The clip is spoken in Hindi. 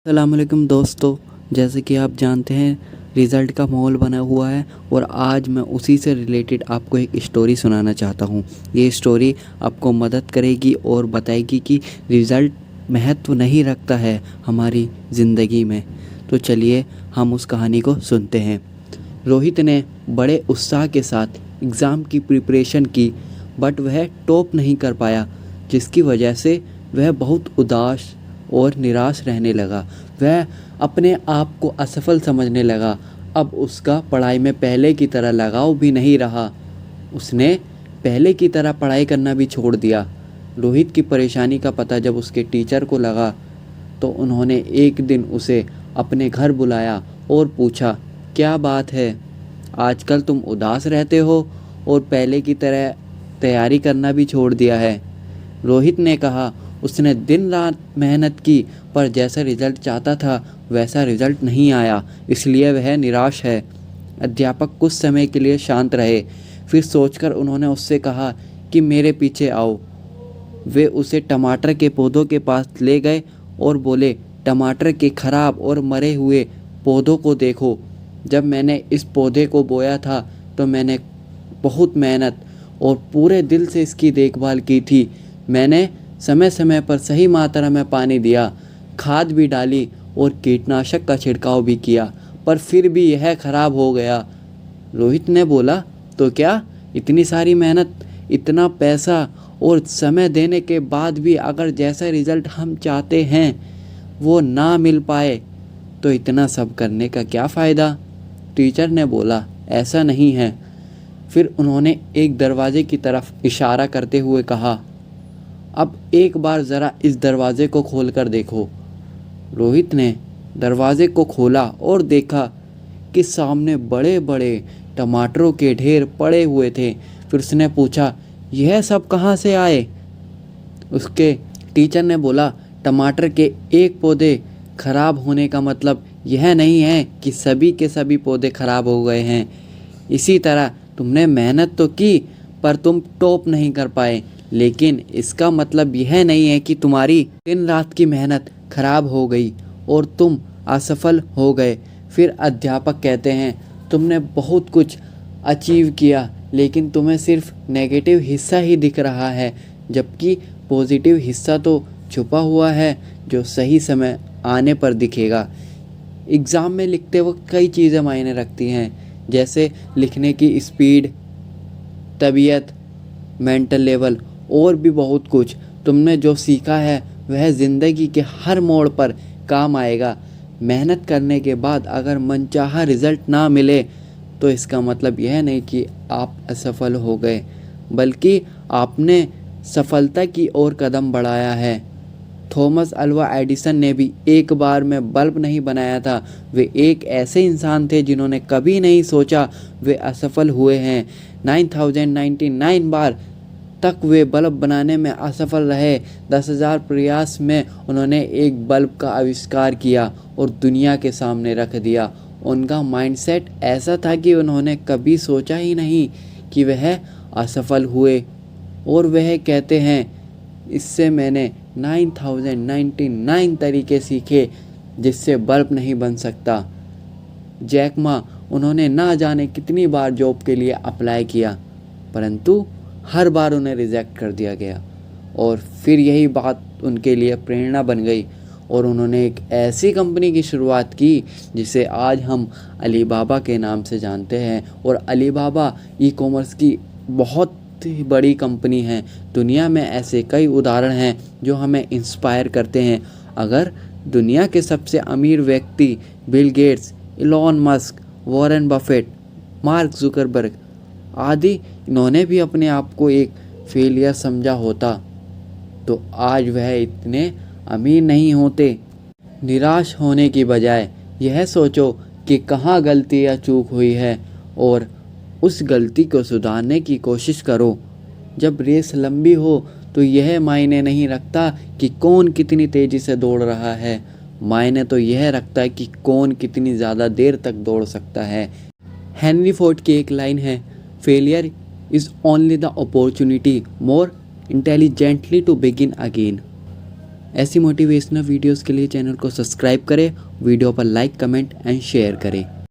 अस्सलामुअलैकुम दोस्तों, जैसे कि आप जानते हैं रिज़ल्ट का माहौल बना हुआ है और आज मैं उसी से रिलेटेड आपको एक स्टोरी सुनाना चाहता हूँ। ये स्टोरी आपको मदद करेगी और बताएगी कि रिज़ल्ट महत्व नहीं रखता है हमारी ज़िंदगी में। तो चलिए हम उस कहानी को सुनते हैं। रोहित ने बड़े उत्साह के साथ एग्ज़ाम की प्रिपरेशन की, बट वह टॉप नहीं कर पाया, जिसकी वजह से वह बहुत उदास और निराश रहने लगा। वह अपने आप को असफल समझने लगा। अब उसका पढ़ाई में पहले की तरह लगाव भी नहीं रहा। उसने पहले की तरह पढ़ाई करना भी छोड़ दिया। रोहित की परेशानी का पता जब उसके टीचर को लगा तो उन्होंने एक दिन उसे अपने घर बुलाया और पूछा, क्या बात है, आजकल तुम उदास रहते हो और पहले की तरह तैयारी करना भी छोड़ दिया है। रोहित ने कहा, उसने दिन रात मेहनत की पर जैसा रिजल्ट चाहता था वैसा रिजल्ट नहीं आया, इसलिए वह निराश है। अध्यापक कुछ समय के लिए शांत रहे, फिर सोचकर उन्होंने उससे कहा कि मेरे पीछे आओ। वे उसे टमाटर के पौधों के पास ले गए और बोले, टमाटर के खराब और मरे हुए पौधों को देखो। जब मैंने इस पौधे को बोया था तो मैंने बहुत मेहनत और पूरे दिल से इसकी देखभाल की थी। मैंने समय समय पर सही मात्रा में पानी दिया, खाद भी डाली और कीटनाशक का छिड़काव भी किया, पर फिर भी यह खराब हो गया। रोहित ने बोला, तो क्या इतनी सारी मेहनत, इतना पैसा और समय देने के बाद भी अगर जैसा रिजल्ट हम चाहते हैं वो ना मिल पाए तो इतना सब करने का क्या फ़ायदा। टीचर ने बोला, ऐसा नहीं है। फिर उन्होंने एक दरवाजे की तरफ इशारा करते हुए कहा, अब एक बार ज़रा इस दरवाजे को खोल कर देखो। रोहित ने दरवाजे को खोला और देखा कि सामने बड़े बड़े टमाटरों के ढेर पड़े हुए थे। फिर उसने पूछा, यह सब कहाँ से आए? उसके टीचर ने बोला, टमाटर के एक पौधे खराब होने का मतलब यह नहीं है कि सभी के सभी पौधे खराब हो गए हैं। इसी तरह तुमने मेहनत तो की पर तुम टॉप नहीं कर पाए, लेकिन इसका मतलब यह नहीं है कि तुम्हारी दिन रात की मेहनत खराब हो गई और तुम असफल हो गए। फिर अध्यापक कहते हैं, तुमने बहुत कुछ अचीव किया लेकिन तुम्हें सिर्फ नेगेटिव हिस्सा ही दिख रहा है, जबकि पॉजिटिव हिस्सा तो छुपा हुआ है जो सही समय आने पर दिखेगा। एग्ज़ाम में लिखते वक्त कई चीज़ें मायने रखती हैं, जैसे लिखने की स्पीड, तबीयत, मेंटल लेवल और भी बहुत कुछ। तुमने जो सीखा है वह ज़िंदगी के हर मोड़ पर काम आएगा। मेहनत करने के बाद अगर मनचाहा रिज़ल्ट ना मिले तो इसका मतलब यह नहीं कि आप असफल हो गए, बल्कि आपने सफलता की ओर कदम बढ़ाया है। थॉमस अल्वा एडिसन ने भी एक बार में बल्ब नहीं बनाया था। वे एक ऐसे इंसान थे जिन्होंने कभी नहीं सोचा वे असफल हुए हैं। 9099 बार तक वे बल्ब बनाने में असफल रहे। 10,000 प्रयास में उन्होंने एक बल्ब का आविष्कार किया और दुनिया के सामने रख दिया। उनका माइंडसेट ऐसा था कि उन्होंने कभी सोचा ही नहीं कि वह असफल हुए। और वह कहते हैं, इससे मैंने 9099 तरीके सीखे जिससे बल्ब नहीं बन सकता। जैक मा, उन्होंने ना जाने कितनी बार जॉब के लिए अप्लाई किया, परंतु हर बार उन्हें रिजेक्ट कर दिया गया और फिर यही बात उनके लिए प्रेरणा बन गई और उन्होंने एक ऐसी कंपनी की शुरुआत की जिसे आज हम अलीबाबा के नाम से जानते हैं। और अलीबाबा ई कॉमर्स की बहुत ही बड़ी कंपनी है। दुनिया में ऐसे कई उदाहरण हैं जो हमें इंस्पायर करते हैं। अगर दुनिया के सबसे अमीर व्यक्ति Bill Gates, Elon Musk, Warren Buffett, mark Zuckerberg आदि इन्होंने भी अपने आप को एक फेलियर समझा होता तो आज वह इतने अमीर नहीं होते। निराश होने की बजाय यह सोचो कि कहाँ गलती या चूक हुई है और उस गलती को सुधारने की कोशिश करो। जब रेस लंबी हो तो यह मायने नहीं रखता कि कौन कितनी तेज़ी से दौड़ रहा है, मायने तो यह रखता है कि कौन कितनी ज़्यादा देर तक दौड़ सकता है। हेनरी फोर्ड की एक लाइन है, failure is only the opportunity more intelligently to begin again. ऐसी मोटिवेशनल वीडियोस के लिए चैनल को सब्सक्राइब करें, वीडियो पर लाइक, कमेंट एंड शेयर करें।